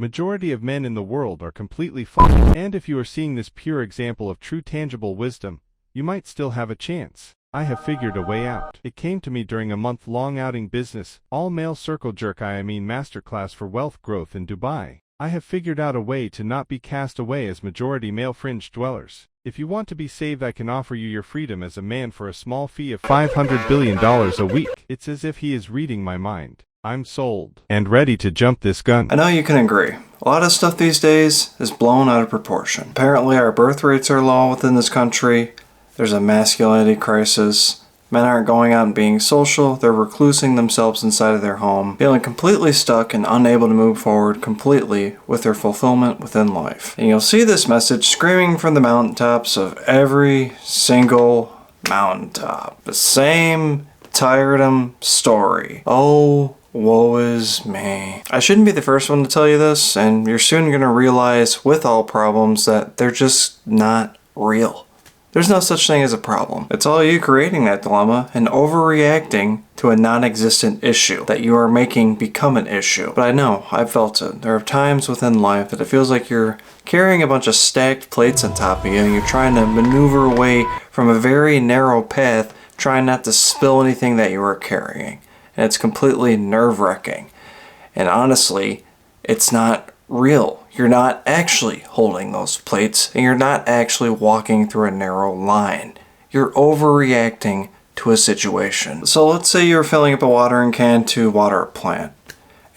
Majority of men in the world are completely fucked, and if you are seeing this pure example of true tangible wisdom, you might still have a chance. I have figured a way out. It came to me during a month-long outing business, all-male circle jerk masterclass for wealth growth in Dubai. I have figured out a way to not be cast away as majority male fringe dwellers. If you want to be saved, I can offer you your freedom as a man for a small fee of $500 billion a week. It's as if he is reading my mind. I'm sold and ready to jump this gun. I know you can agree. A lot of stuff these days is blown out of proportion. Apparently our birth rates are low within this country. There's a masculinity crisis. Men aren't going out and being social. They're reclusing themselves inside of their home, feeling completely stuck and unable to move forward completely with their fulfillment within life. And you'll see this message screaming from the mountaintops of every single mountaintop. The same tiresome story. Oh, woe is me. I shouldn't be the first one to tell you this, and you're soon going to realize with all problems that they're just not real. There's no such thing as a problem. It's all you creating that dilemma and overreacting to a non-existent issue that you are making become an issue. But I know, I've felt it. There are times within life that it feels like you're carrying a bunch of stacked plates on top of you and you're trying to maneuver away from a very narrow path, trying not to spill anything that you are carrying. And it's completely nerve-wracking. And honestly, it's not real. You're not actually holding those plates, and you're not actually walking through a narrow line. You're overreacting to a situation. So let's say you're filling up a watering can to water a plant,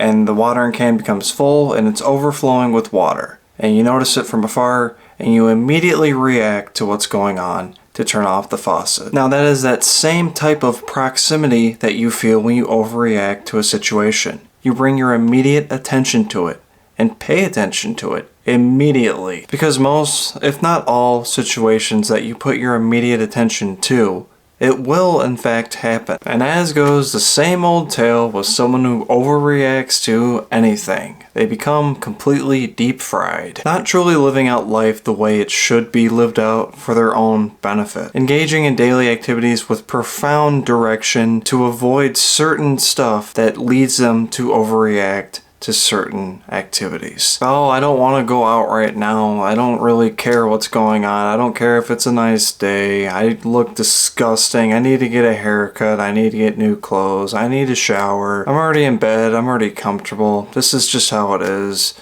and the watering can becomes full and it's overflowing with water, and you notice it from afar, and you immediately react to what's going on to turn off the faucet. Now that is that same type of proximity that you feel when you overreact to a situation. You bring your immediate attention to it and pay attention to it immediately. Because most, if not all, situations that you put your immediate attention to, it will in fact happen. And as goes the same old tale with someone who overreacts to anything. They become completely deep fried, not truly living out life the way it should be lived out for their own benefit. Engaging in daily activities with profound direction to avoid certain stuff that leads them to overreact to certain activities. Oh, I don't want to go out right now. I don't really care what's going on. I don't care if it's a nice day. I look disgusting. I need to get a haircut. I need to get new clothes. I need a shower. I'm already in bed. I'm already comfortable. This is just how it is.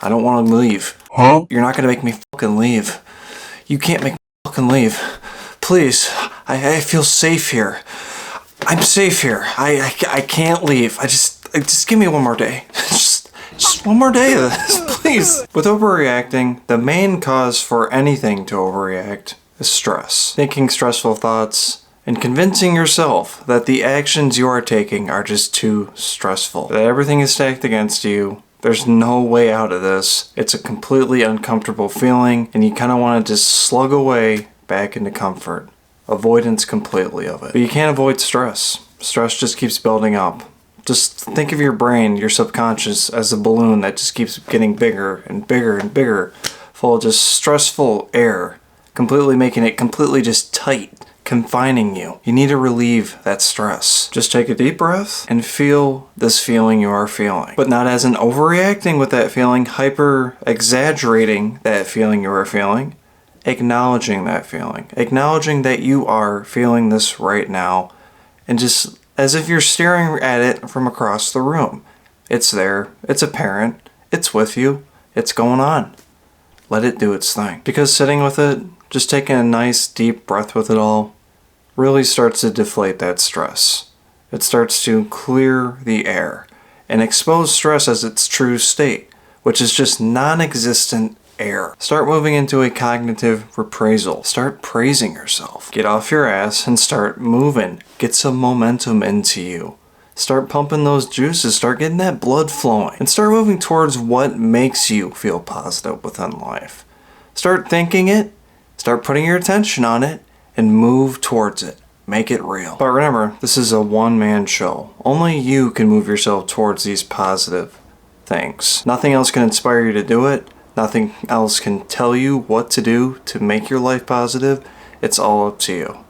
I don't want to leave. Huh? You're not going to make me fucking leave. You can't make me fucking leave. Please. I feel safe here. I'm safe here. I can't leave. Just give me one more day. Just one more day of this, please. With overreacting, the main cause for anything to overreact is stress. Thinking stressful thoughts and convincing yourself that the actions you are taking are just too stressful. That everything is stacked against you. There's no way out of this. It's a completely uncomfortable feeling and you kind of want to just slug away back into comfort. Avoidance completely of it. But you can't avoid stress. Stress just keeps building up. Just think of your brain, your subconscious, as a balloon that just keeps getting bigger and bigger and bigger, full of just stressful air, completely making it completely just tight, confining you. You need to relieve that stress. Just take a deep breath and feel this feeling you are feeling. But not as an overreacting with that feeling, hyper exaggerating that feeling you are feeling. Acknowledging that feeling. Acknowledging that you are feeling this right now, and just as if you're staring at it from across the room. It's there, it's apparent, it's with you, it's going on. Let it do its thing. Because sitting with it, just taking a nice deep breath with it all, really starts to deflate that stress. It starts to clear the air and expose stress as its true state, which is just non-existent air. Start moving into a cognitive reappraisal. Start praising yourself. Get off your ass and start moving. Get some momentum into you. Start pumping those juices. Start getting that blood flowing. And start moving towards what makes you feel positive within life. Start thinking it. Start putting your attention on it. And move towards it. Make it real. But remember, this is a one-man show. Only you can move yourself towards these positive things. Nothing else can inspire you to do it. Nothing else can tell you what to do to make your life positive. It's all up to you.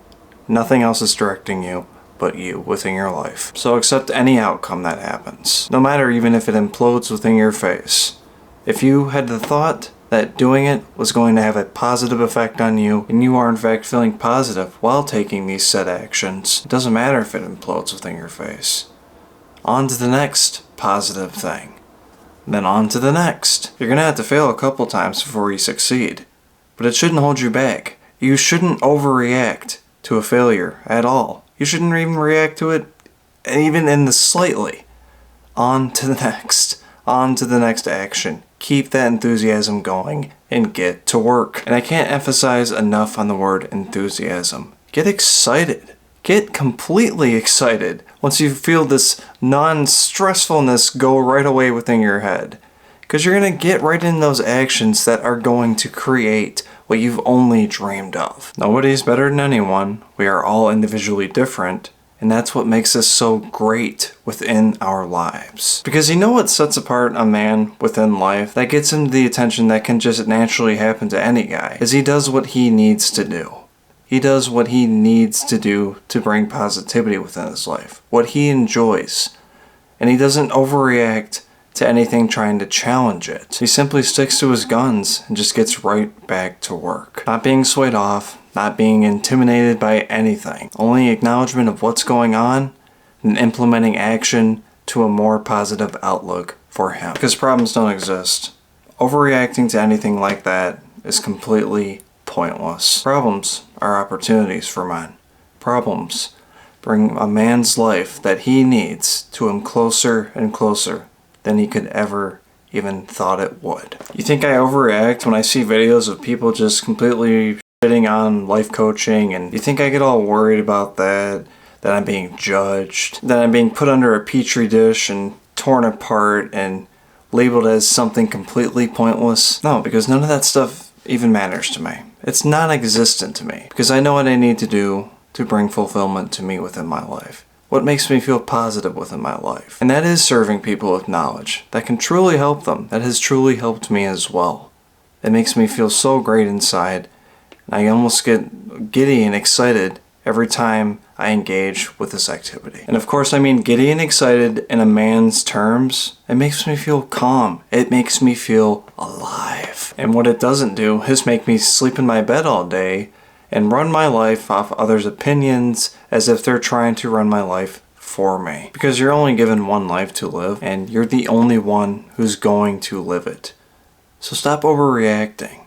Nothing else is directing you but you within your life. So accept any outcome that happens. No matter even if it implodes within your face. If you had the thought that doing it was going to have a positive effect on you, and you are in fact feeling positive while taking these said actions, it doesn't matter if it implodes within your face. On to the next positive thing. Then on to the next. You're gonna have to fail a couple times before you succeed. But it shouldn't hold you back. You shouldn't overreact to a failure at all. You shouldn't even react to it even in the slightly. On to the next. On to the next action. Keep that enthusiasm going and get to work. And I can't emphasize enough on the word enthusiasm. Get excited. Get completely excited once you feel this non-stressfulness go right away within your head. Because you're going to get right in those actions that are going to create what you've only dreamed of. Nobody's better than anyone. We are all individually different. And that's what makes us so great within our lives. Because you know what sets apart a man within life that gets him the attention that can just naturally happen to any guy is he does what he needs to do. He does what he needs to do to bring positivity within his life. What he enjoys. And he doesn't overreact to anything trying to challenge it. He simply sticks to his guns and just gets right back to work. Not being swayed off. Not being intimidated by anything. Only acknowledgement of what's going on and implementing action to a more positive outlook for him. Because problems don't exist. Overreacting to anything like that is completely pointless. Problems are opportunities for men. Problems bring a man's life that he needs to him closer and closer than he could ever even thought it would. You think I overreact when I see videos of people just completely shitting on life coaching, and you think I get all worried about that I'm being judged, that I'm being put under a petri dish and torn apart and labeled as something completely pointless? No, because none of that stuff even matters to me. It's non-existent to me, because I know what I need to do to bring fulfillment to me within my life. What makes me feel positive within my life. And that is serving people with knowledge that can truly help them. That has truly helped me as well. It makes me feel so great inside. I almost get giddy and excited every time I engage with this activity. And of course, I mean giddy and excited in a man's terms. It makes me feel calm. It makes me feel alive. And what it doesn't do is make me sleep in my bed all day and run my life off others' opinions as if they're trying to run my life for me. Because you're only given one life to live, and you're the only one who's going to live it. So stop overreacting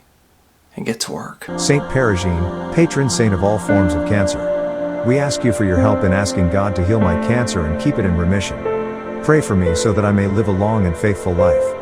and get to work. Saint Perigine, patron saint of all forms of cancer. We ask you for your help in asking God to heal my cancer and keep it in remission. Pray for me so that I may live a long and faithful life.